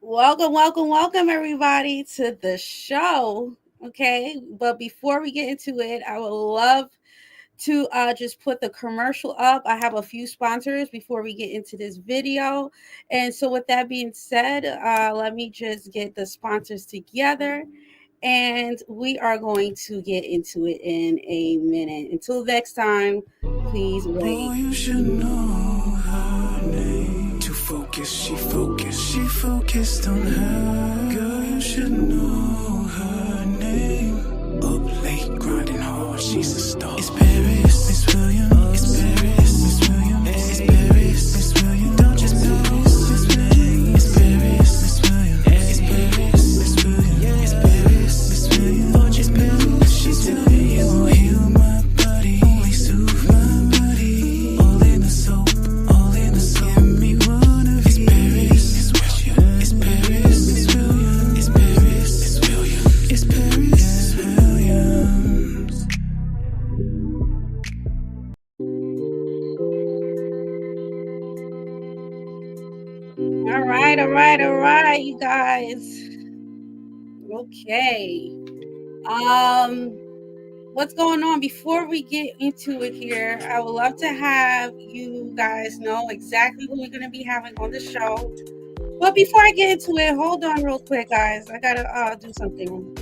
Welcome, everybody, to the show. Okay, but before we get into it, I would love to just put the commercial up. I have a few sponsors before we get into this video. And so, with that being said, let me just get the sponsors together and we are going to get into it in a minute. Until next time, please wait. Boy, you should know her name. Too focused, she focused on her. Girl, you should know her name. Up late, grinding hard, she's a star. It's Paris, Miss Williams. It's Paris, Miss Williams. It's Paris, Miss Williams. Don't just know Miss Williams. It's Paris, Miss Williams. It's Paris, Miss Williams. It's Paris, Miss Williams. Don't just know she's telling you will heal my body, only soothe my body. All in the soap, all in the soap. Give me one of it's Paris, Miss Williams. It's Paris, Miss Williams. It's Paris, Miss Williams. It's Paris, Miss Williams. All right, you guys. Okay. What's going on? Before we get into it here, I would love to have you guys know exactly who we're going to be having on the show. But before I get into it, hold on real quick, guys. I gotta do something.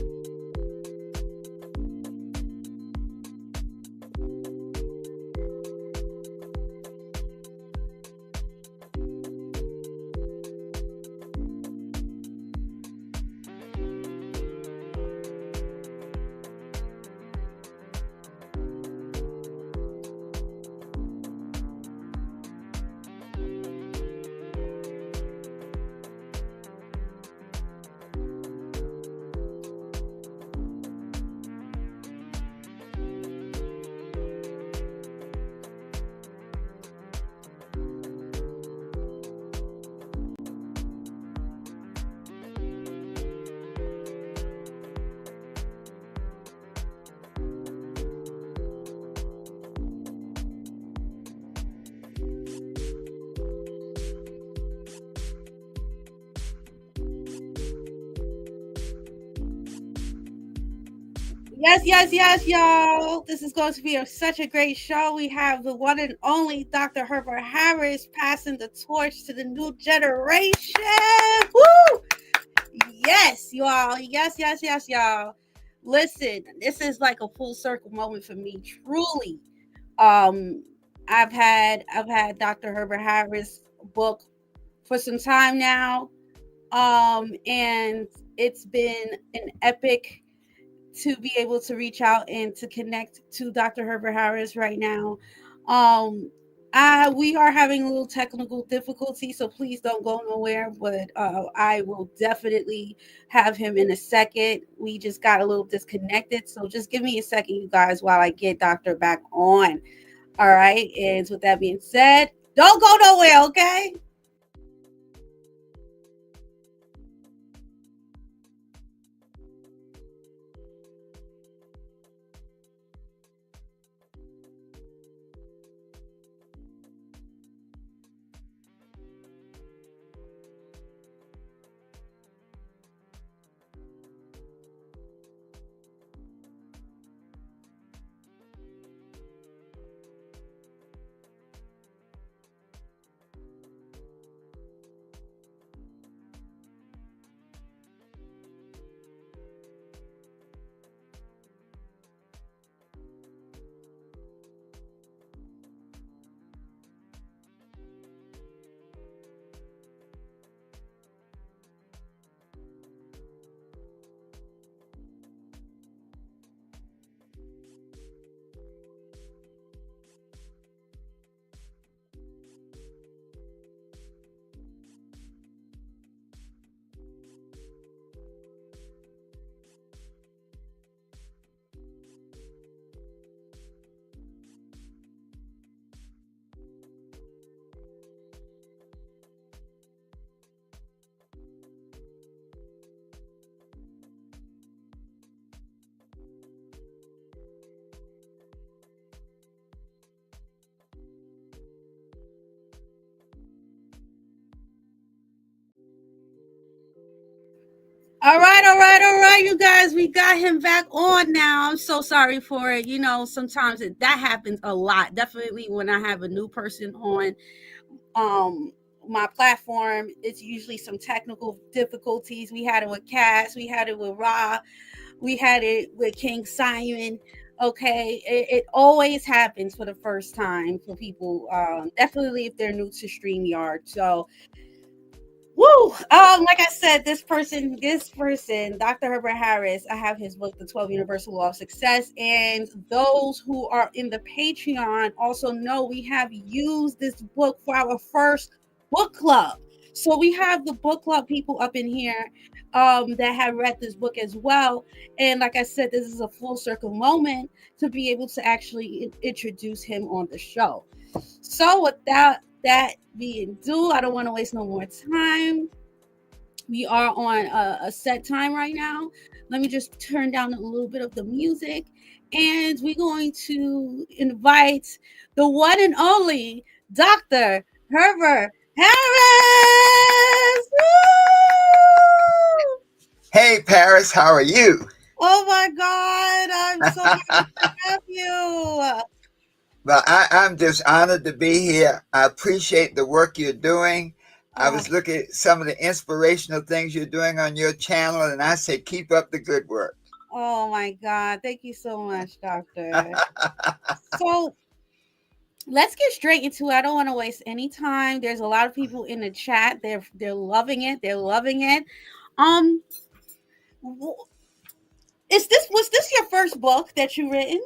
Yes, y'all. This is going to be such a great show. We have the one and only Dr. Herbert Harris passing the torch to the new generation. Woo! Yes, you all. Yes, y'all. Listen, this is like a full circle moment for me. Truly, um, I've had Dr. Herbert Harris book for some time now, and it's been an epic to be able to reach out and to connect to Dr. Herbert Harris right now. Um, we are having a little technical difficulty, so please don't go nowhere. But I will definitely have him in a second. We just got a little disconnected, so just give me a second, you guys, while I get Doctor back on. All right, and with that being said, don't go nowhere, okay? All right, all right, all right, you guys. We got him back on now. I'm so sorry for it. You know, sometimes that happens a lot. Definitely when I have a new person on my platform, it's usually some technical difficulties. We had it with Cass, we had it with Ra, we had it with King Simon. Okay, it always happens for the first time for people. Definitely if they're new to StreamYard. So woo! Like I said, this person, Dr. Herbert Harris, I have his book, The 12 Universal Law of Success. And those who are in the Patreon also know we have used this book for our first book club. So we have the book club people up in here that have read this book as well. And like I said, this is a full circle moment to be able to actually introduce him on the show. So without that being due, I don't want to waste no more time. We are on a set time right now. Let me just turn down a little bit of the music, and we're going to invite the one and only Dr. Herbert Harris. Woo! Hey, Paris, how are you? Oh my God, I'm so happy to have you. Well, I'm just honored to be here. I appreciate the work you're doing. I Oh, was looking at some of the inspirational things you're doing on your channel, and I say keep up the good work. oh my God, thank you so much, Doctor. So let's get straight into it. I don't want to waste any time. There's a lot of people in the chat. They're loving it. They're loving it. Um, w- was this your first book that you written?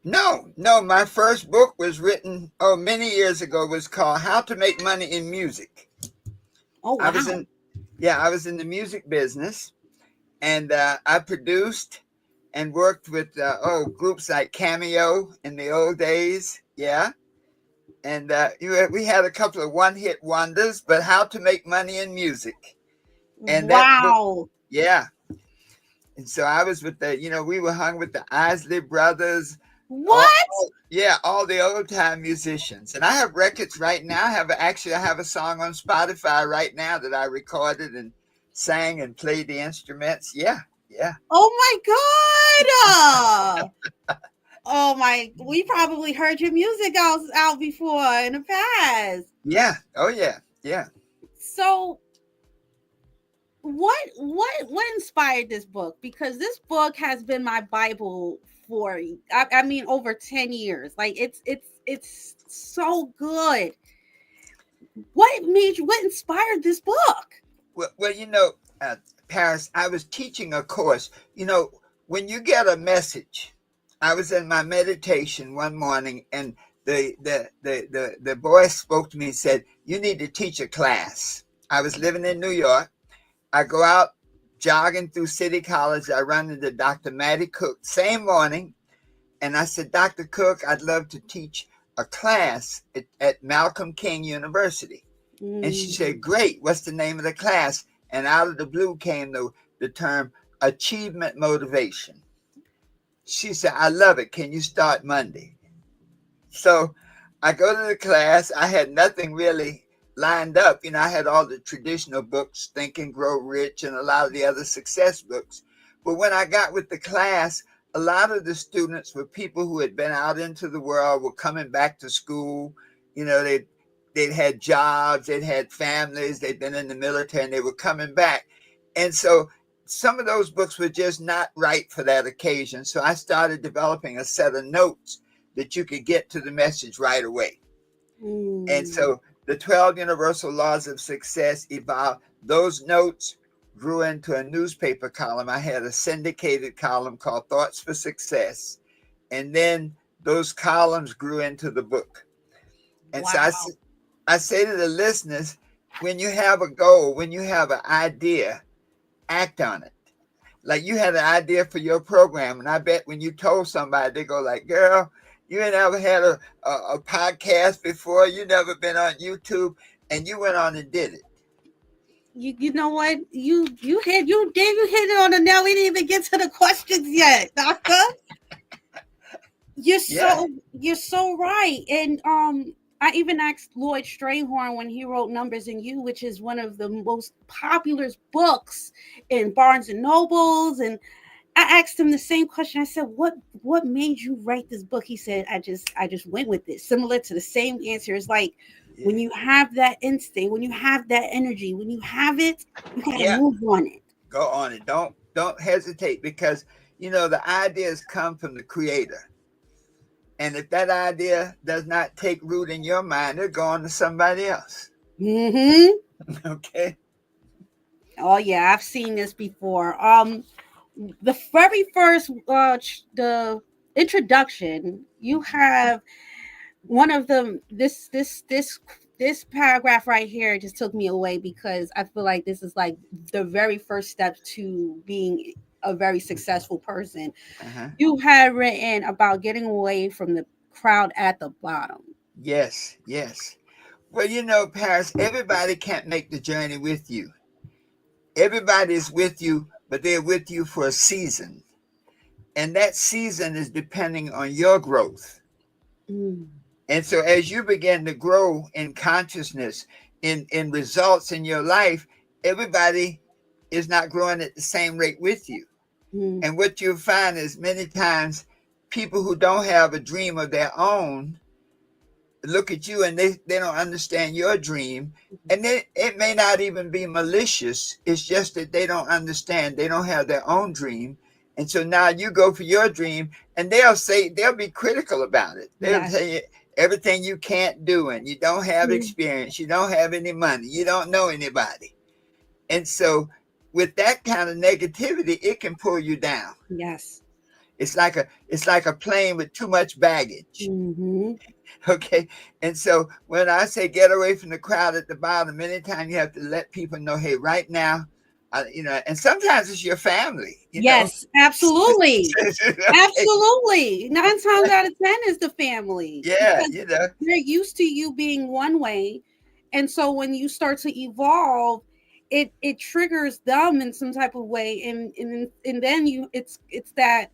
No, my first book was written, many years ago. It was called How to Make Money in Music. Oh I was wow. I was in the music business, and I produced and worked with groups like Cameo in the old days. Yeah. And we had a couple of one-hit wonders, but How to Make Money in Music, and that book, Wow. yeah. And so I was with we were hung with the Isley Brothers, What? all the old time musicians. And I have records right now. I have a song on Spotify right now that I recorded and sang and played the instruments. Yeah, yeah, Oh my God. Oh my, we probably heard your music out before in the past. yeah. Oh yeah, yeah. So what inspired this book? Because this book has been my Bible for I mean over 10 years. Like it's so good. What inspired this book? Well, Paris, I was teaching a course. When you get a message, I was in my meditation one morning, and the boy spoke to me and said, "You need to teach a class." I was living in New York. I go out jogging through City College. I run into Dr. Mattie Cook same morning, and I said, "Dr. Cook, I'd love to teach a class at Malcolm King University." And she Mm, said, "Great, what's the name of the class?" And out of the blue came the term achievement motivation. She said, "I love it. Can you start Monday?" So I go to the class. I had nothing really lined up. I had all the traditional books, Think and Grow Rich, and a lot of the other success books. But when I got with the class, a lot of the students were people who had been out into the world, were coming back to school. They'd had jobs, they'd had families, they'd been in the military, and they were coming back. And so some of those books were just not right for that occasion. So I started developing a set of notes that you could get to the message right away. And mm. so the 12 Universal Laws of Success evolved. Those notes grew into a newspaper column. I had a syndicated column called Thoughts for Success. And then those columns grew into the book. And so Wow. I say to the listeners, when you have a goal, when you have an idea, act on it. Like you had an idea for your program, and I bet when you told somebody, they go like, "Girl, you ain't ever had a podcast before. You never been on YouTube," and you went on and did it. You know what? You hit it on the nail. We didn't even get to the questions yet, Doctor. You're Yeah, so you're so right. And I even asked Lloyd Strayhorn when he wrote Numbers in You, which is one of the most popular books in Barnes and Nobles, and I asked him the same question. I said, "What made you write this book?" He said, I just went with it." Similar to the same answer. It's like when Yeah. you have that instinct, when you have that energy, when you have it, you gotta Yeah. move on it. Go on it. Don't hesitate, because the ideas come from the creator. And if that idea does not take root in your mind, it'll go on to somebody else. Hmm. Okay. Oh yeah, I've seen this before. The very first the introduction, you have one of them. This paragraph right here just took me away, because I feel like this is like the very first step to being a very successful person. Uh-huh. You had written about getting away from the crowd at the bottom. Yes, yes. Well, Paris, everybody can't make the journey with you. Everybody is with you, but they're with you for a season. And that season is depending on your growth. Mm. And so as you begin to grow in consciousness, in results in your life, everybody is not growing at the same rate with you. Mm. And what you'll find is many times people who don't have a dream of their own look at you, and they don't understand your dream. And it may not even be malicious. It's just that they don't understand. They don't have their own dream. And so now you go for your dream, and they'll be critical about it. They'll Yes. tell you everything you can't do, and you don't have Mm. experience. You don't have any money. You don't know anybody. And so with that kind of negativity, it can pull you down. Yes. It's like a plane with too much baggage. Hmm. Okay. And so when I say get away from the crowd at the bottom, many times you have to let people know, hey, right now, and sometimes it's your family. Yes, absolutely. Okay. Absolutely. 9 times out of 10 is the family, Yeah, because they're used to you being one way. And so when you start to evolve, it triggers them in some type of way. And then it's that,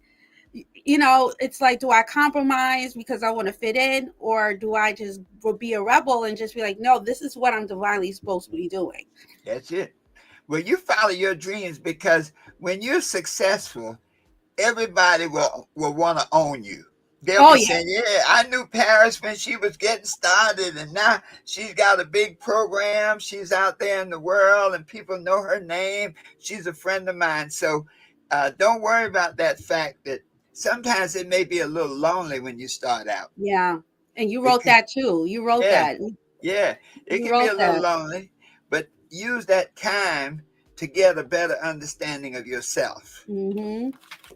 it's like, do I compromise because I want to fit in, or do I just be a rebel and just be like, no, this is what I'm divinely supposed to be doing? that's it. Well, you follow your dreams, because when you're successful, everybody will want to own you. They'll Oh be yeah. saying, yeah, I knew Paris when she was getting started, and now she's got a big program. She's out there in the world, and people know her name. She's a friend of mine. So don't worry about that fact that sometimes it may be a little lonely when you start out. Yeah. And you It wrote can, that too. You wrote yeah, that. yeah, it You can be wrote a little that. lonely, but use that time to get a better understanding of yourself. Hmm.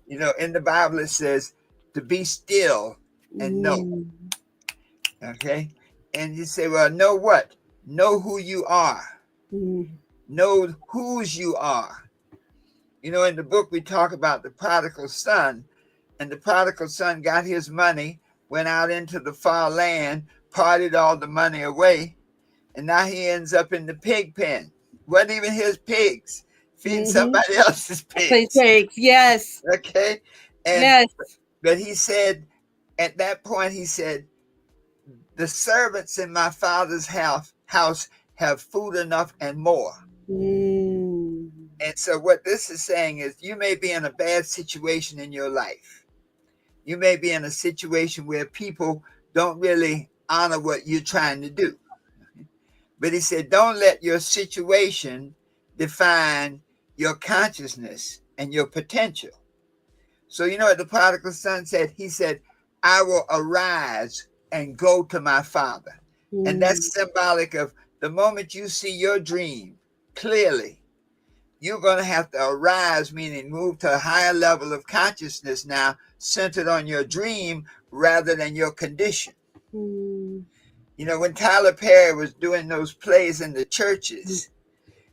In the Bible, it says to be still and know. Mm. Okay. And you say, well, know what? Know who you are. Mm. Know whose you are. In the book, we talk about the prodigal son, and the prodigal son got his money, went out into the far land, partied all the money away, and now he ends up in the pig pen. Wasn't even his pigs, feeding Mhm. somebody else's Play pigs. takes. Yes. Okay. And Yes. but he said, at that point, he said, the servants in my father's house have food enough and more. Mm. And so what this is saying is, you may be in a bad situation in your life. You may be in a situation where people don't really honor what you're trying to do. But he said, don't let your situation define your consciousness and your potential. So you know what the prodigal son said? He said, I will arise and go to my father. And Mm. that's symbolic of the moment you see your dream clearly, you're going to have to arise, meaning move to a higher level of consciousness now, centered on your dream rather than your condition. Mm. When Tyler Perry was doing those plays in the churches,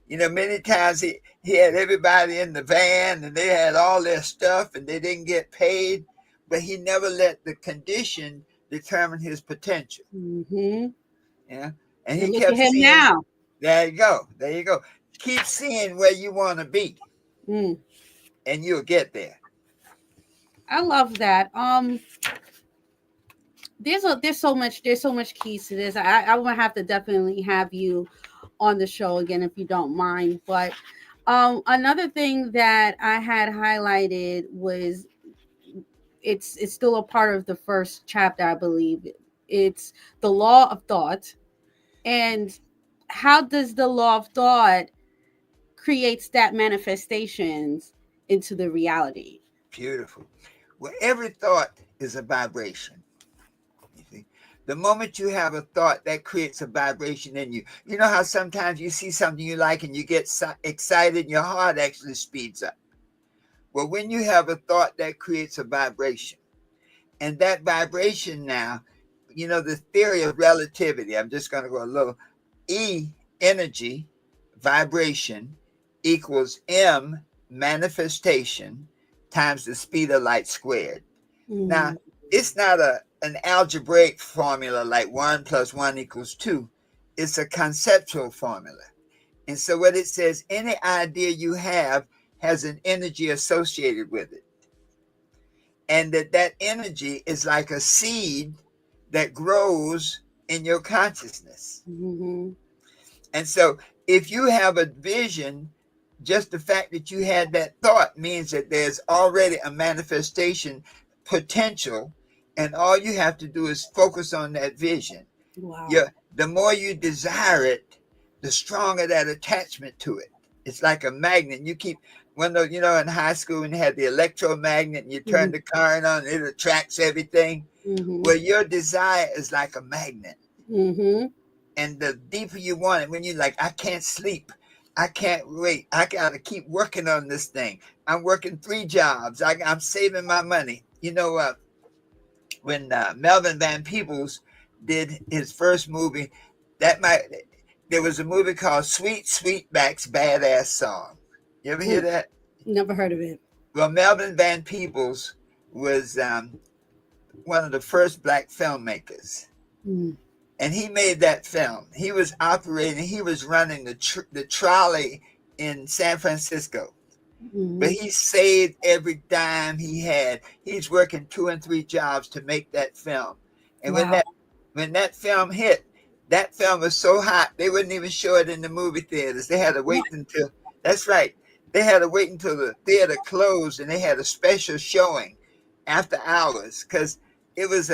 many times he had everybody in the van, and they had all their stuff, and they didn't get paid, but he never let the condition determine his potential. Mm-hmm. Yeah. And he And look at kept him seeing, now. there you go. There you go. Keep seeing where you want to be, Mm. and you'll get there. I love that. there's so much keys to this. I will have to definitely have you on the show again if you don't mind. But another thing that I had highlighted was it's still a part of the first chapter, I believe. It's the law of thought, and how does the law of thought creates that manifestations into the reality. Beautiful. Well, every thought is a vibration. You see, the moment you have a thought, that creates a vibration in you. You know how sometimes you see something you like and you get excited, and your heart actually speeds up. Well, when you have a thought, that creates a vibration. And that vibration now, you know, the theory of relativity, I'm just going to go a little. E, energy, vibration, equals M, manifestation, times the speed of light squared. Now, Mm. it's not an algebraic formula like 1 plus 1 equals 2. It's a conceptual formula. And so what it says, any idea you have has an energy associated with it. And that energy is like a seed that grows in your consciousness. Mm-hmm. And so if you have a vision, just the fact that you had that thought means that there's already a manifestation potential, and all you have to do is focus on that vision. Wow. Yeah, the more you desire it, the stronger that attachment to it. It's like a magnet. You keep when you know in high school when you had the electromagnet and you turn Mm-hmm. the current on, it attracts everything. Mm-hmm. Well, your desire is like a magnet. Mm-hmm. And the deeper you want it, when you're like, I can't sleep, I can't wait, I gotta keep working on this thing. I'm working 3 jobs. I'm saving my money. You know, when Melvin Van Peebles did his first movie, that might there was a movie called Sweet Sweetback's Badass Song. You ever hear Mm. that? Never heard of it. Well, Melvin Van Peebles was one of the first black filmmakers. Mm. And he made that film. He was operating, he was running the trolley in San Francisco, but Mm-hmm. he saved every dime he had. He's working 2 and 3 jobs to make that film. And Wow. when that film hit, that film was so hot they wouldn't even show it in the movie theaters. They had to wait until that's right. They had to wait until the theater closed, and they had a special showing after hours because it was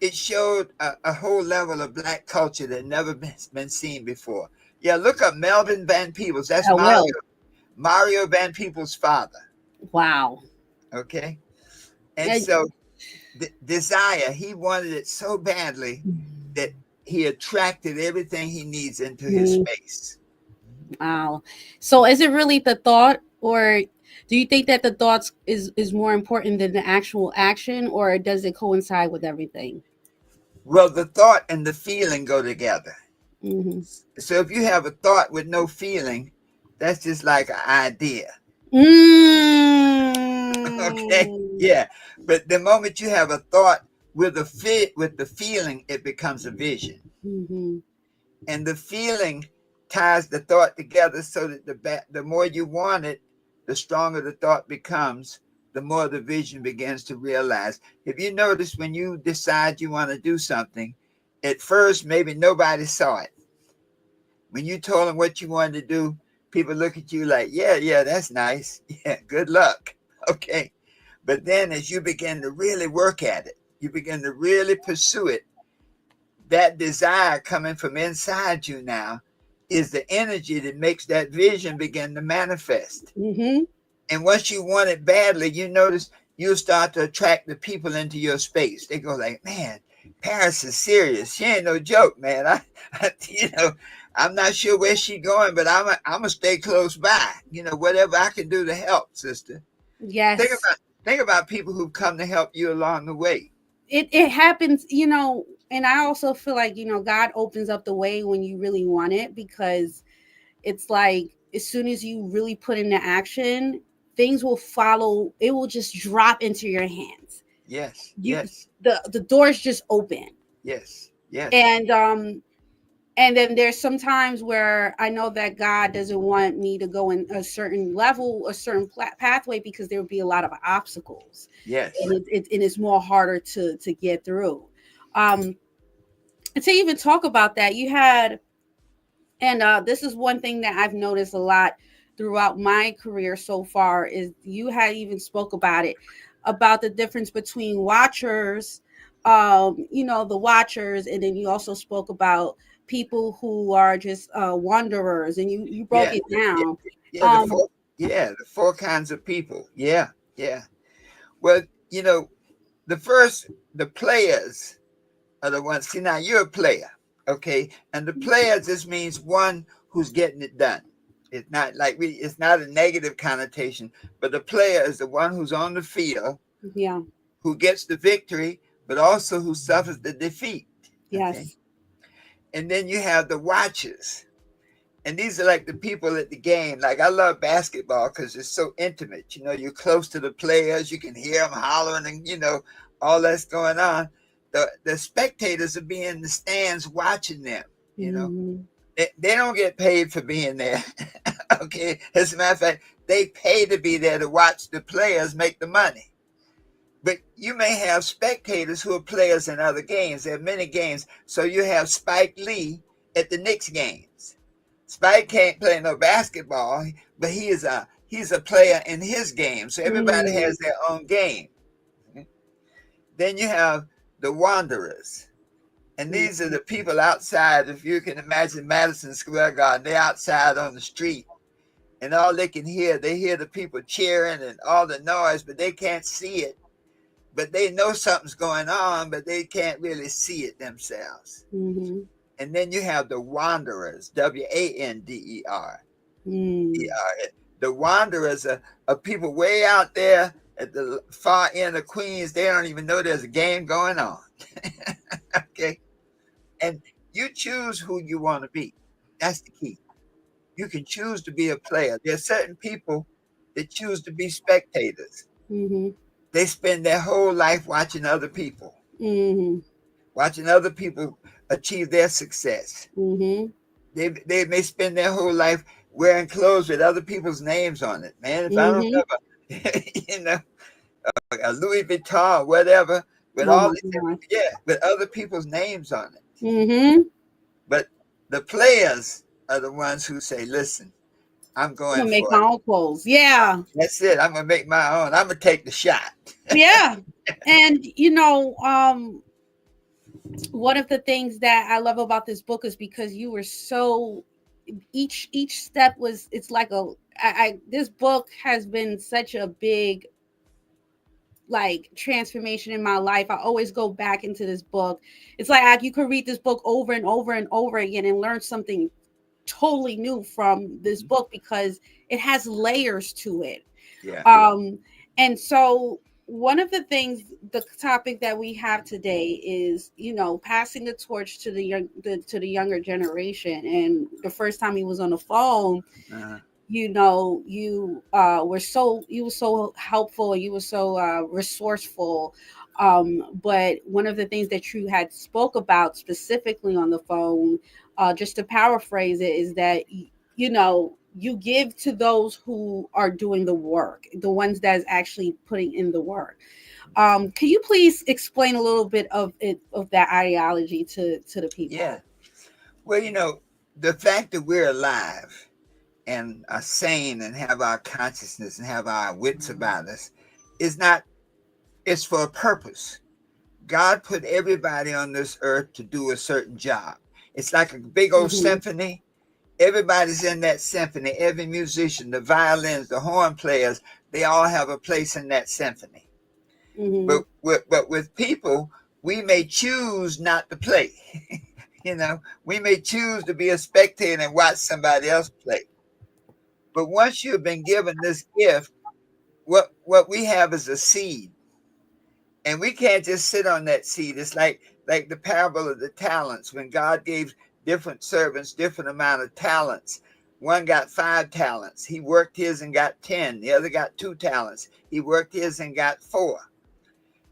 it showed a whole level of black culture that never been seen before. Yeah, look up Melvin Van Peebles. That's I will. Mario Van Peebles' father. Wow. Okay, and And- so desire, he wanted it so badly that he attracted everything he needs into his Mhm. space. Wow. So is it really the thought, or do you think that the thoughts is more important than the actual action, or does it coincide with everything? Well, the thought and the feeling go together. Mm-hmm. So if you have a thought with no feeling, that's just like an idea. Okay, Mm. yeah, but the moment you have a thought with with the feeling, it becomes a vision, Mm-hmm. and the feeling ties the thought together so that the more you want it, the stronger the thought becomes, the more the vision begins to realize. If you notice, when you decide you want to do something, at first maybe nobody saw it. When you told them what you wanted to do, people look at you like, yeah, that's nice. Yeah, good luck. Okay. But then as you begin to really work at it, you begin to really pursue it, that desire coming from inside you now is the energy that makes that vision begin to manifest. Mm-hmm. And once you want it badly, you notice you'll start to attract the people into your space. They go like, man, Paris is serious. She ain't no joke, man. You know, I'm not sure where she going, but I'm gonna stay close by. You know, whatever I can do to help, sister. Think Yes. about think about people who come to help you along the way. It happens, and I also feel like, God opens up the way when you really want it, because it's like as soon as you really put into action, things will follow. It will just drop into your hands. Yes, You yes, the doors just open. yes, yes, And then there's some times where I know that God doesn't want me to go in a certain level, a certain pathway, because there would be a lot of obstacles, yes. and it's more harder to get through. And to even talk about that, you had, and this is one thing that I've noticed a lot throughout my career so far, is you had even spoke about it, about the difference between watchers, the watchers, and then you also spoke about people who are just wanderers, and you broke Yeah, it yeah, down. yeah. Um, The four kinds of people. Yeah, yeah. Well, you know, the players are the ones. See, now you're a player, okay, and the player just means one who's getting it done. It's not like it's not a negative connotation, but the player is the one who's on the field, yeah, who gets the victory, but also who suffers the defeat. Okay. yes, And then you have the watchers. And these are like the people at the game. Like I love basketball because it's so intimate. You know, you're close to the players. You can hear them hollering and, all that's going on. The spectators are being in the stands watching them, you know. hmm They don't get paid for being there. Okay. As a matter of fact, they pay to be there to watch the players make the money. But you may have spectators who are players in other games. There are many games. So you have Spike Lee at the Knicks games. Spike can't play no basketball, but he's a player in his game. So everybody has their own game. Then you have the wanderers. And these are the people outside. If you can imagine Madison Square Garden, they're outside on the street. And all they hear the people cheering and all the noise, but they can't see it. But they know something's going on, but they can't really see it themselves. hmm And then you have the wanderers, Wander. The wanderers are people way out there at the far end of Queens. They don't even know there's a game going on. Okay. And you choose who you want to be. That's the key. You can choose to be a player. There are certain people that choose to be spectators. hmm They spend their whole life watching other people, hmm watching other people achieve their success. hmm They may spend their whole life wearing clothes with other people's names on it. Man, if I don't hmm have a Louis Vuitton, whatever, with Oh all my these, God. with other people's names on it. hmm But the players are the ones who say, "Listen, I'm I'm going gonna make for my it. own clothes. Yeah, That's it. I'm gonna make my own. I'm gonna take the shot." yeah. And one of the things that I love about this book is because you were so, each step was, it's like this book has been such a big like transformation in my life. I always go back into this book. It's like you could read this book over and over and over again and learn something totally new from this book because it has layers to it. Yeah. And so one of the things, the topic that we have today is, passing the torch to to the younger generation. And the first time he was on the phone, Uh-huh. you were so helpful, and you were so resourceful. But one of the things that you had spoke about specifically on the phone, just to paraphrase it, is that you give to those who are doing the work, the ones that is actually putting in the work. Can you please explain a little bit of that ideology to the Yeah. people? Well, the fact that we're alive and are sane and have our consciousness and have our wits about us is not, it's for a purpose. God put everybody on this earth to do a certain job. It's like a big old hmm symphony. Everybody's in that symphony. Every musician, the violins, the horn players, they all have a place in that symphony. hmm But with people, we may choose not to play. We may choose to be a spectator and watch somebody else play. But once you've been given this gift, what we have is a seed, and we can't just sit on that seed. It's like the parable of the talents, when God gave different servants different amount of talents. One got 5 talents. He worked his and got 10. The other got 2 talents. He worked his and got 4.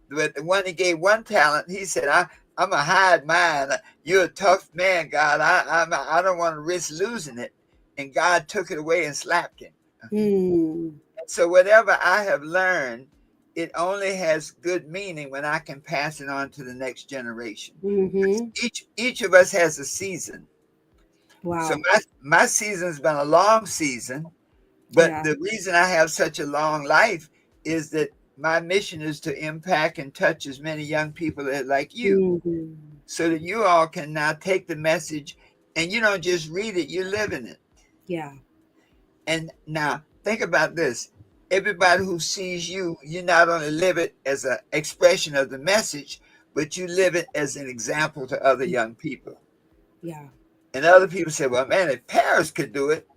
But the one he gave 1 talent, he said, I'm going to hide mine. You're a tough man, God. I don't want to risk losing it. And God took it away and slapped him. Mm. So whatever I have learned it only has good meaning when I can pass it on to the next generation. Mm-hmm. Each of us has a season. So Wow. my season's been a long season, but Yeah. the reason I have such a long life is that my mission is to impact and touch as many young people like you, Mm-hmm. so that you all can now take the message and you don't just read it, you live in it. Yeah. And now think about this. Everybody who sees you, you not only live it as an expression of the message, but you live it as an example to other young people. Yeah. And other people say, well, man, if Paris could do it,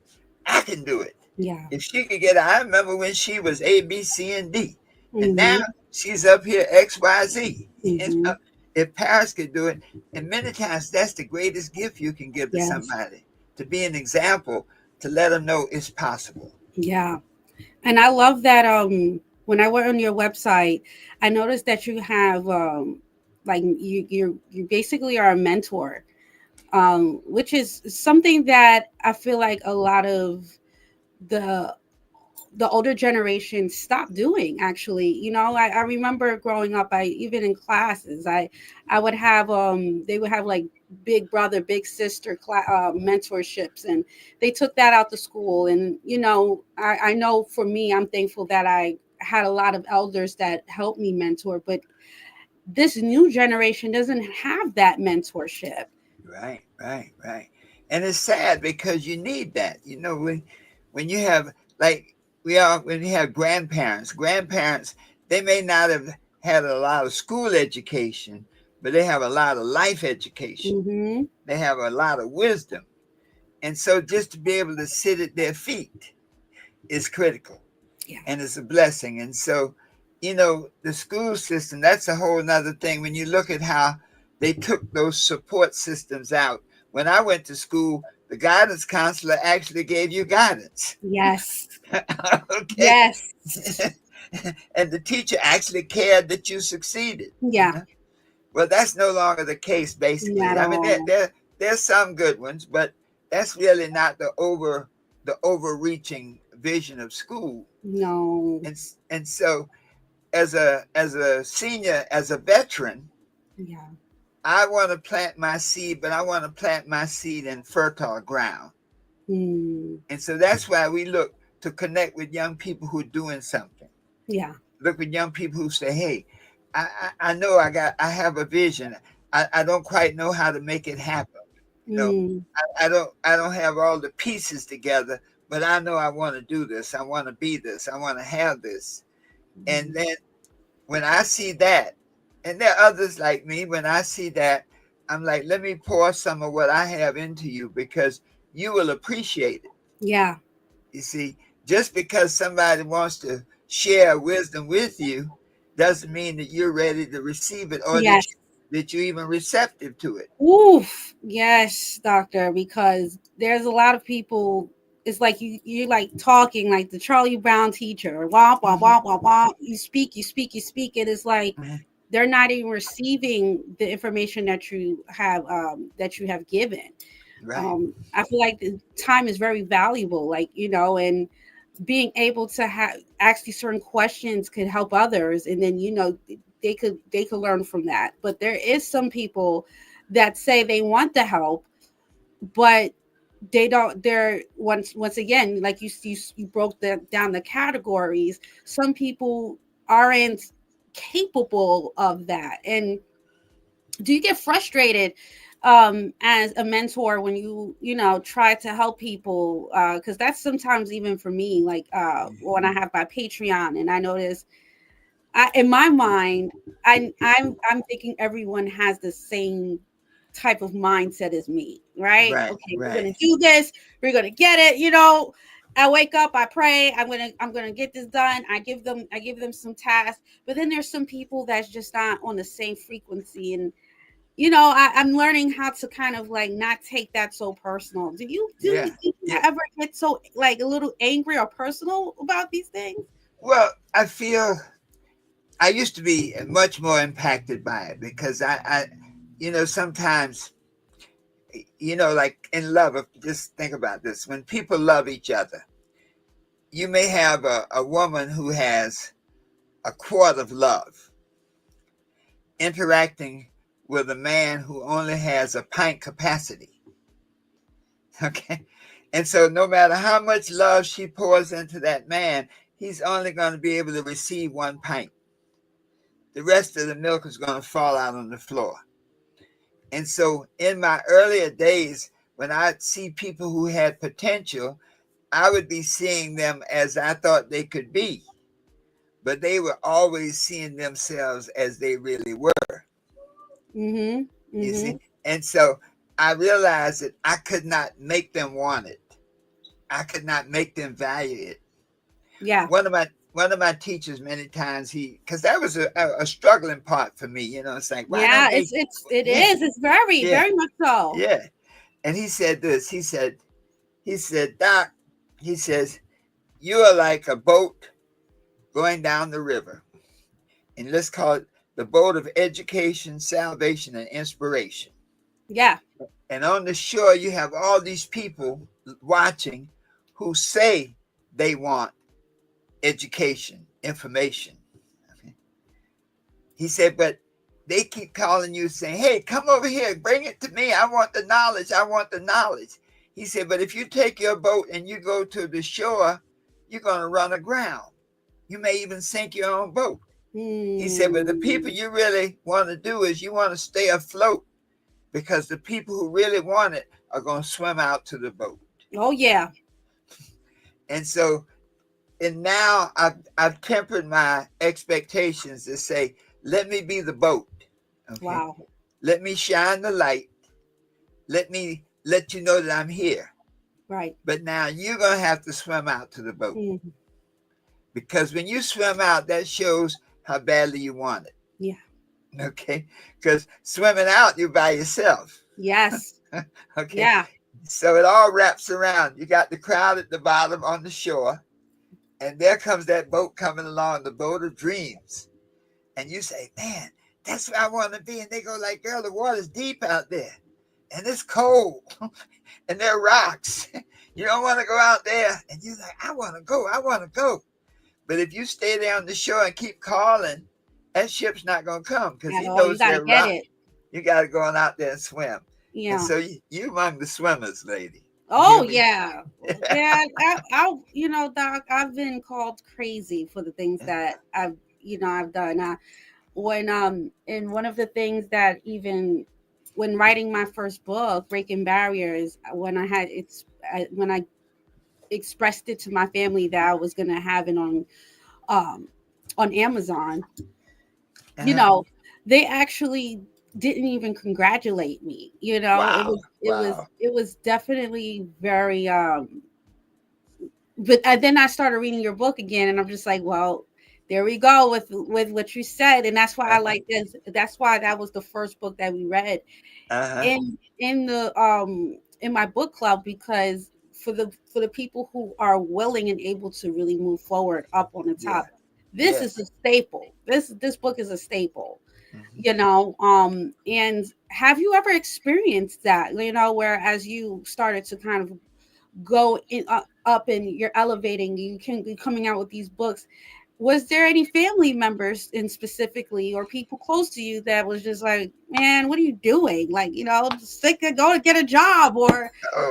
I can do it. Yeah. If she could get it, I remember when she was A, B, C, and D. And now Mm-hmm. she's up here X, Y, Z. And Mm-hmm. so if Paris could do it, and many times that's the greatest gift you can give to Yes. somebody, to be an example, to let them know it's possible. Yeah. And I love that when I went on your website, I noticed that you have like you basically are a mentor, which is something that I feel like a lot of the the older generation stopped doing. Actually, I remember growing up, I even in classes, I would have they would have like big brother big sister mentorships, and they took that out to school. And I know for me, I'm thankful that I had a lot of elders that helped me mentor, but this new generation doesn't have that mentorship. Right, right, right. And it's sad because you need that. When you have, like, when you have grandparents, they may not have had a lot of school education, but they have a lot of life education. Mm-hmm. They have a lot of wisdom. And so just to be able to sit at their feet is critical, Yeah. and it's a blessing. And so, the school system, that's a whole nother thing. When you look at how they took those support systems out. When I went to school, the guidance counselor actually gave you guidance. Yes. Okay. Yes. And the teacher actually cared that you succeeded. Yeah. Well, that's no longer the case, basically. Not I mean, all. there's some good ones, but that's really not the overreaching vision of school. No. And so as a senior, as a veteran, Yeah. I want to plant my seed, but I want to plant my seed in fertile ground. Mm. And so that's why we look to connect with young people who are doing something. Yeah. Look with young people who say, hey, I know I have a vision. I don't quite know how to make it happen. You know, Mm. I don't have all the pieces together, but I know I want to do this. I want to be this. I want to have this. And Mm. then when I see that, and there are others like me, when I see that, I'm like, let me pour some of what I have into you because you will appreciate it. Yeah. You see, just because somebody wants to share wisdom with you doesn't mean that you're ready to receive it, or Yes. that you're even receptive to it. Oof. Yes, doctor, because there's a lot of people. It's like you're like talking like the Charlie Brown teacher. Wah, wah, Mhm. wah, wah, wah. You speak, you speak, you speak. It is like Mhm. they're not even receiving the information that you have given. Right. I feel like the time is very valuable, like, and being able to ask these certain questions could help others, and then they could learn from that. But there is some people that say they want the help, but they don't. They're once again, like you broke down the categories. Some people aren't capable of that. And do you get frustrated as a mentor when try to help people, because that's sometimes even for me, like when I have my Patreon and I notice, in my mind, I'm thinking everyone has the same type of mindset as me, right? Right. Okay, we're gonna Right. do this, we're gonna get it. I wake up, I pray, I'm gonna get this done. I give them some tasks, but then there's some people that's just not on the same frequency. And I'm learning how to kind of like not take that so personal. Do Yeah. you Yeah. ever get so like a little angry or personal about these things? Well, I feel I used to be much more impacted by it because sometimes, like in love, just think about this. When people love each other, you may have a woman who has a quart of love, interacting with a man who only has a pint capacity. Okay. And so no matter how much love she pours into that man, he's only going to be able to receive 1 pint. The rest of the milk is going to fall out on the floor. And so in my earlier days, when I'd see people who had potential, I would be seeing them as I thought they could be. But they were always seeing themselves as they really were. Mm-hmm. Mm-hmm. You see? And so I realized that I could not make them want it. I could not make them value it. Yeah. One of my teachers many times, because that was a struggling part for me, you know, it's like, why don't they? It's very much so. Yeah. And he said this, he said, Doc, he says, you are like a boat going down the river. And let's call it the boat of education, salvation, and inspiration. Yeah. And on the shore, you have all these people watching who say they want education, information. Okay. He said, but they keep calling you saying, hey, come over here, bring it to me. I want the knowledge. I want the knowledge. He said, but if you take your boat and you go to the shore, you're going to run aground. You may even sink your own boat. He said, but the people you really want to do is you want to stay afloat, because the people who really want it are going to swim out to the boat. Oh, yeah. And so, and now I've tempered my expectations to say, let me be the boat. Okay? Wow. Let me shine the light. Let me let you know that I'm here. Right. But now you're going to have to swim out to the boat. Mm-hmm. Because when you swim out, that shows how badly you want it. Yeah. Okay. Because swimming out, you're by yourself. Yes. Okay. Yeah. So it all wraps around. You got the crowd at the bottom on the shore, and there comes that boat coming along, the boat of dreams. And you say, man, that's where I want to be. And they go like, girl, the water's deep out there, and it's cold, and there are rocks. You don't want to go out there. And you're like, I want to go. I want to go. But if you stay there on the shore and keep calling, that ship's not going to come, because he knows they're rocks. You got to go on out there and swim. Yeah. And so you among the swimmers, lady. Oh, yeah. Yeah. You know, Doc, I've been called crazy for the things that I've done. And one of the things that, even when writing my first book, Breaking Barriers, when I expressed it to my family that I was going to have it on Amazon, you know, they actually didn't even congratulate me. You know, wow. It was definitely very but then I started reading your book again, and I'm just like, well, there we go with what you said. And that's why I like this. That's why that was the first book that we read in my book club, because for the people who are willing and able to really move forward up on the top, this is a staple. This book is a staple. You know, and have you ever experienced that, you know, where as you started to kind of go up and you're elevating, you can be coming out with these books, was there any family members in specifically, or people close to you, that was just like, man, what are you doing? Like, you know, just go to get a job, or,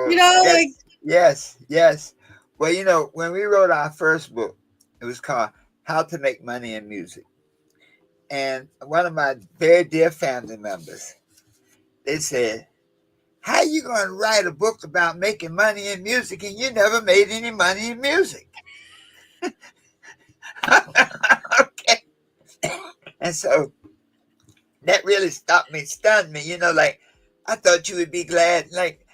you know, yes. Well, you know, when we wrote our first book, it was called How to Make Money in Music. And one of my very dear family members, they said, how you going to write a book about making money in music and you never made any money in music? Okay. And so that really stunned me, you know, like, I thought you would be glad, like,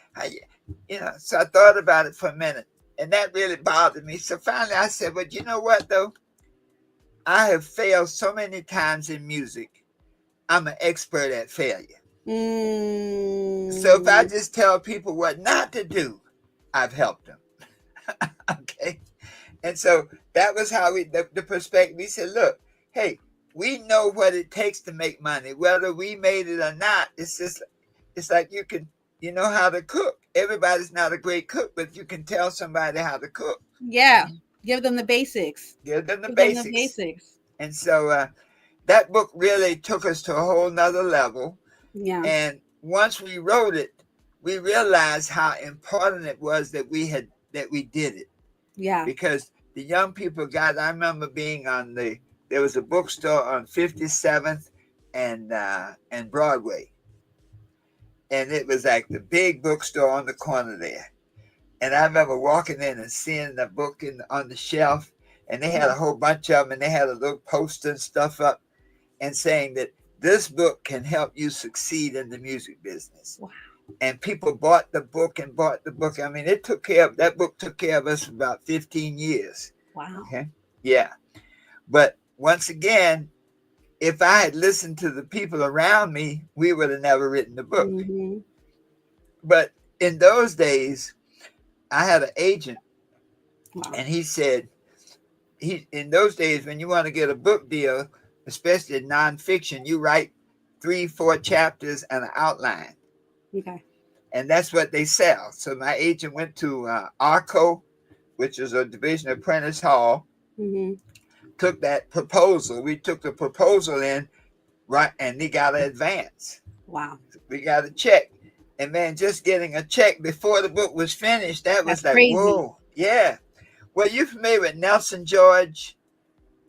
you know, so I thought about it for a minute, and that really bothered me. So finally I said, but you know what, though? I have failed so many times in music. I'm an expert at failure. So if I just tell people what not to do, I've helped them. Okay. And so that was how the perspective, we said, look, hey, we know what it takes to make money, whether we made it or not. It's like you know how to cook. Everybody's not a great cook, but you can tell somebody how to cook. Yeah. Give them the basics. Give them the basics. And so that book really took us to a whole nother level. Yeah. And once we wrote it, we realized how important it was that we did it. Yeah. Because the young people I remember being there was a bookstore on 57th and Broadway. And it was like the big bookstore on the corner there. And I remember walking in and seeing the book on the shelf, and they had a whole bunch of them, and they had a little poster and stuff up and saying that this book can help you succeed in the music business. Wow. And people bought the book and bought the book. I mean, that book took care of us for about 15 years. Wow. Okay. Yeah. But once again, if I had listened to the people around me, we would have never written the book. Mm-hmm. But in those days, I had an agent, Wow. and he said, in those days, when you want to get a book deal, especially in nonfiction, you write 3-4 chapters and an outline. Okay. And that's what they sell. So my agent went to ARCO, which is a division of Prentice Hall, Mm-hmm. took that proposal. We took the proposal in, right, and they got an advance. Wow. We got a check. And man, just getting a check before the book was finished, that was That's like, crazy. whoa. Yeah. Well, you familiar with Nelson George?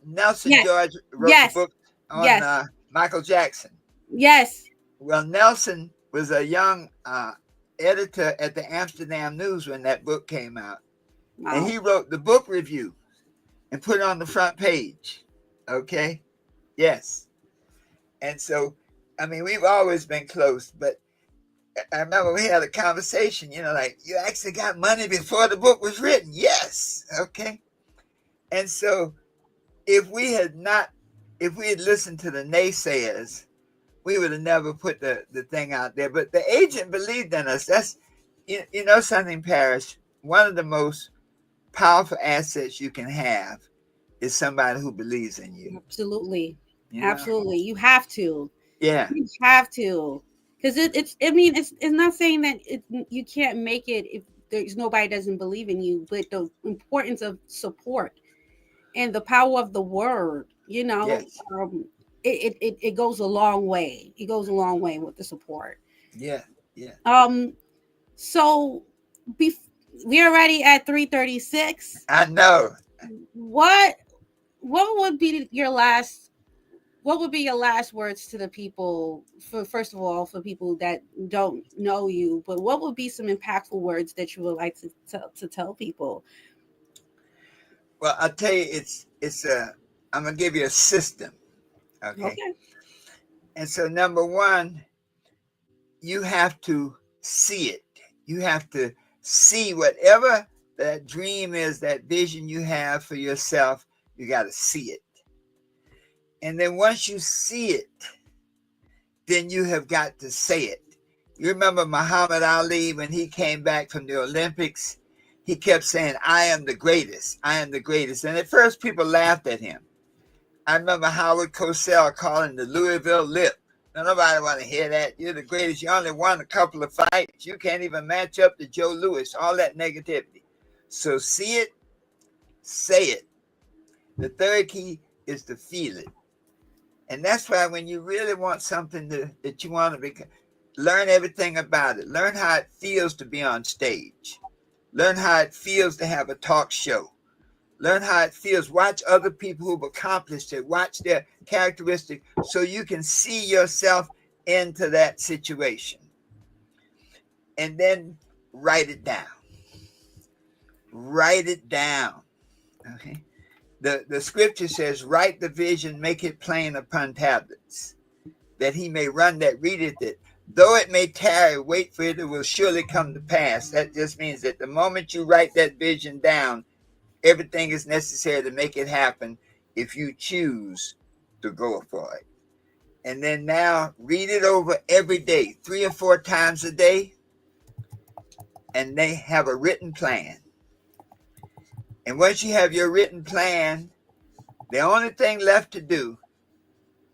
Yes. George wrote Yes. the book on Yes. Michael Jackson. Yes. Well, Nelson was a young editor at the Amsterdam News when that book came out. Wow. And he wrote the book review and put it on the front page. Okay? Yes. And so, I mean, we've always been close, but I remember we had a conversation, like, you actually got money before the book was written. Yes. Okay. And so if we had listened to the naysayers, we would have never put the thing out there. But the agent believed in us. That's, you know something, Parrish, one of the most powerful assets you can have is somebody who believes in you. Absolutely. You know? Absolutely. You have to. Yeah. You have to. Because it's not saying that you can't make it if there's nobody doesn't believe in you, but the importance of support and the power of the word, Yes. It goes a long way. It goes a long way with the support. Yeah. Yeah. So we're already at 3:36. I know. What would be your last words to the people, first of all, for people that don't know you, but what would be some impactful words that you would like to tell people? Well, I'll tell you, I'm going to give you a system. Okay. And so number one, you have to see it. You have to see whatever that dream is, that vision you have for yourself, you got to see it. And then once you see it, then you have got to say it. You remember Muhammad Ali, when he came back from the Olympics, he kept saying, I am the greatest. I am the greatest. And at first people laughed at him. I remember Howard Cosell calling the Louisville Lip. Now, nobody want to hear that. You're the greatest. You only won a couple of fights. You can't even match up to Joe Louis. All that negativity. So see it, say it. The third key is to feel it. And that's why when you really want something that you want to become, learn everything about it. Learn how it feels to be on stage. Learn how it feels to have a talk show. Learn how it feels. Watch other people who've accomplished it. Watch their characteristics so you can see yourself into that situation. And then write it down. Write it down. Okay. The scripture says, write the vision, make it plain upon tablets, that he may run that readeth it. Though it may tarry, wait for it, it will surely come to pass. That just means that the moment you write that vision down, everything is necessary to make it happen if you choose to go for it. And then now read it over every day, 3 or 4 times a day, and they have a written plan. And once you have your written plan, the only thing left to do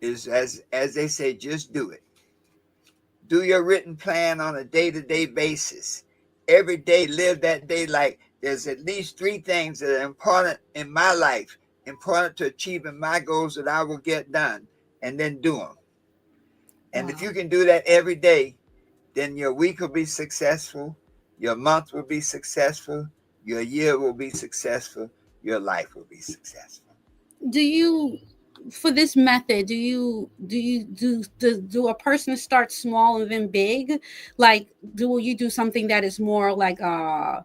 is, as they say, just do it. Do your written plan on a day-to-day basis. Every day, live that day like there's at least 3 things that are important in my life. important to achieving my goals that I will get done, and then do them. And if Wow. you can do that every day, then your week will be successful, your month will be successful, your year will be successful, your life will be successful. Do you, for this method, do a person start small and then big? Like, do you do something that is more like like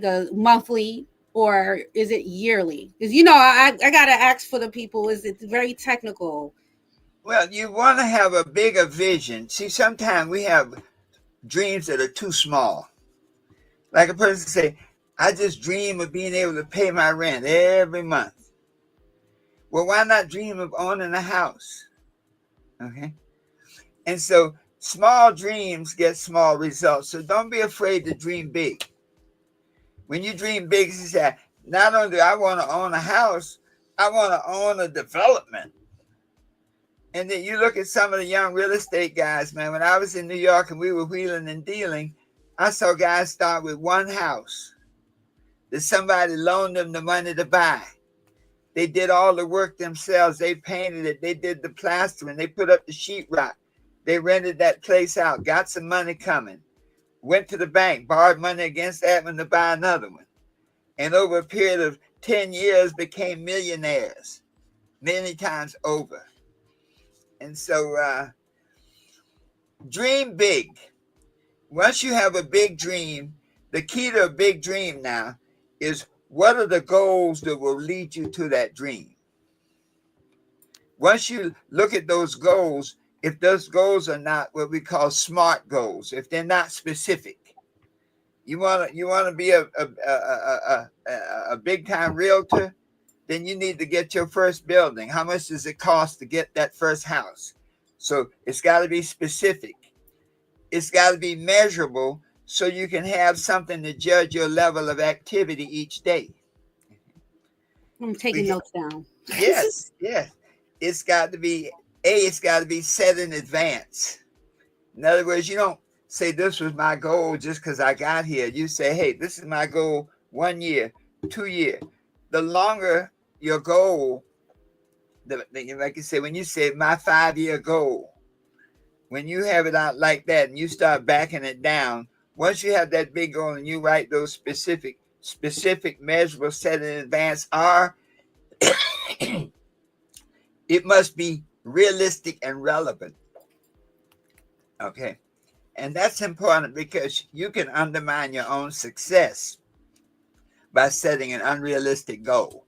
a monthly, or is it yearly? Because I gotta ask for the people. Is it very technical? Well, you want to have a bigger vision. See, sometimes we have dreams that are too small. Like a person say, I just dream of being able to pay my rent every month. Well, why not dream of owning a house? Okay. And so small dreams get small results. So don't be afraid to dream big. When you dream big, you say, not only do I want to own a house, I want to own a development. And then you look at some of the young real estate guys, man. When I was in New York and we were wheeling and dealing, I saw guys start with one house that somebody loaned them the money to buy. They did all the work themselves. They painted it. They did the plastering. They put up the sheetrock. They rented that place out, got some money coming, went to the bank, borrowed money against that one to buy another one. And over a period of 10 years became millionaires many times over. And so dream big. Once you have a big dream, the key to a big dream now is, what are the goals that will lead you to that dream? Once you look at those goals, if those goals are not what we call SMART goals, if they're not specific, you want to be a big time realtor, then you need to get your first building. How much does it cost to get that first house? So it's got to be specific. It's got to be measurable, so you can have something to judge your level of activity each day. I'm taking notes down. Yes, yes. It's got to be set in advance. In other words, you don't say this was my goal just because I got here. You say, hey, this is my goal 1 year, 2 years. The longer your goal, like you say, when you say my 5-year goal, when you have it out like that and you start backing it down, once you have that big goal and you write those specific measurable set in advance are, it must be realistic and relevant. Okay. And that's important because you can undermine your own success by setting an unrealistic goal.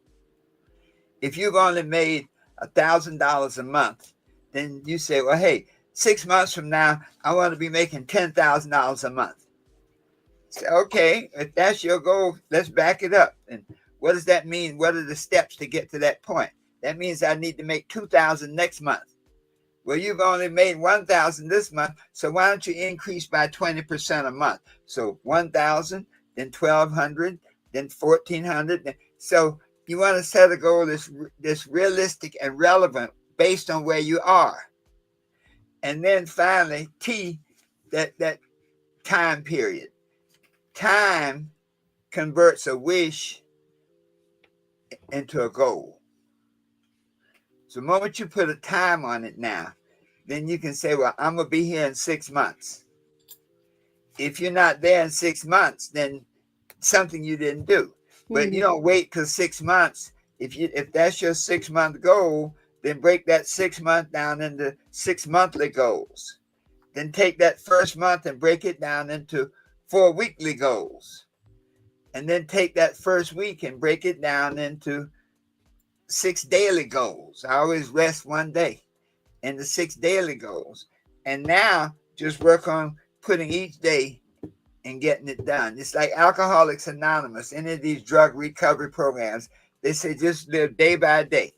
If you've only made $1,000 a month, then you say, well, hey, 6 months from now, I want to be making $10,000 a month. Say, okay, if that's your goal, let's back it up. And what does that mean? What are the steps to get to that point? That means I need to make $2,000 next month. Well, you've only made $1,000 this month, so why don't you increase by 20% a month? So $1,000, then $1,200, then $1,400. So you want to set a goal that's realistic and relevant based on where you are. And then finally, that time period. Time converts a wish into a goal. So the moment you put a time on it now, then you can say, well, I'm going to be here in 6 months. If you're not there in 6 months, then something you didn't do. But you don't wait till 6 months. If that's your 6-month goal, then break that 6 month down into 6 monthly goals. Then take that first month and break it down into 4 weekly goals. And then take that first week and break it down into 6 daily goals. I always rest 1 day in the 6 daily goals. And now just work on putting each day and getting it done. It's like Alcoholics Anonymous, any of these drug recovery programs, they say just live day by day.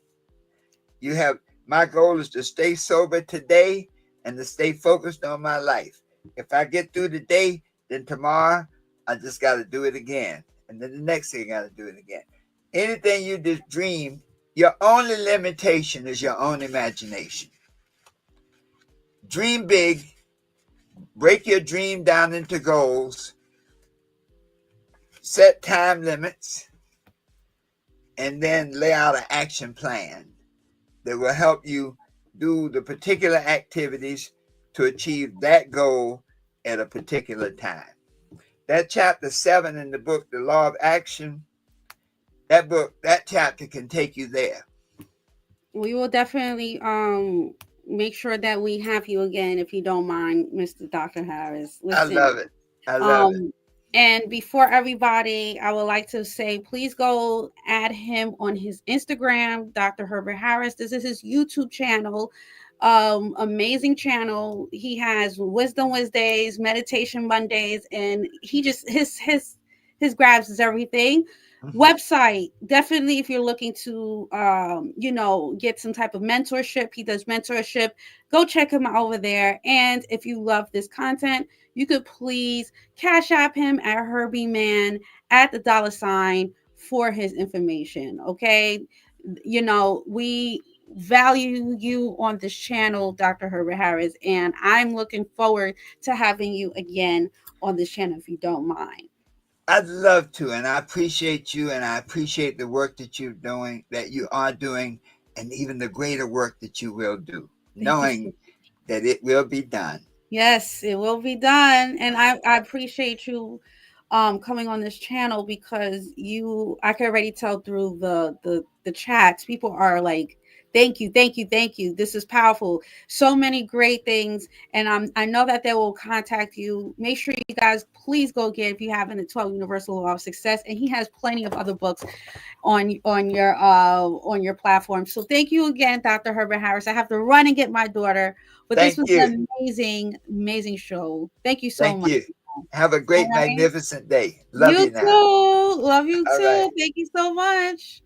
You have, my goal is to stay sober today and to stay focused on my life. If I get through the day, then tomorrow I just got to do it again. And then the next day I got to do it again. Anything you just dream, your only limitation is your own imagination. Dream big, break your dream down into goals, set time limits, and then lay out an action plan that will help you do the particular activities to achieve that goal at a particular time. That chapter 7 in the book, The Law of Action, that chapter can take you there. We will definitely make sure that we have you again if you don't mind, Mr. Dr. Harris. I Listen, love it. I love it. um and before everybody, I would like to say please go add him on his Instagram, Dr. Herbert Harris. This is his YouTube channel. Amazing channel. He has Wisdom Wednesdays, Meditation Mondays, and he just his grabs is everything. Website, definitely, if you're looking to get some type of mentorship, he does mentorship. Go check him out over there. And if you love this content, you could please cash app him at Herbie Man at the $ for his information. Okay, we value you on this channel, Dr. Herbert Harris, and I'm looking forward to having you again on this channel if you don't mind. I'd love to, and I appreciate you, and I appreciate the work that you are doing, and even the greater work that you will do, knowing that it will be done. Yes, it will be done. And I appreciate you coming on this channel because I can already tell through the chats. People are like, thank you, thank you, thank you. This is powerful. So many great things. And I know that they will contact you. Make sure you guys please go get, if you haven't, the 12 Universal Law of Success. And he has plenty of other books on your platform. So thank you again, Dr. Herbert Harris. I have to run and get my daughter, but this was an amazing show. Thank you so much. You. Have a great, magnificent day. Love you now. too. Love you All too. right. Thank you so much.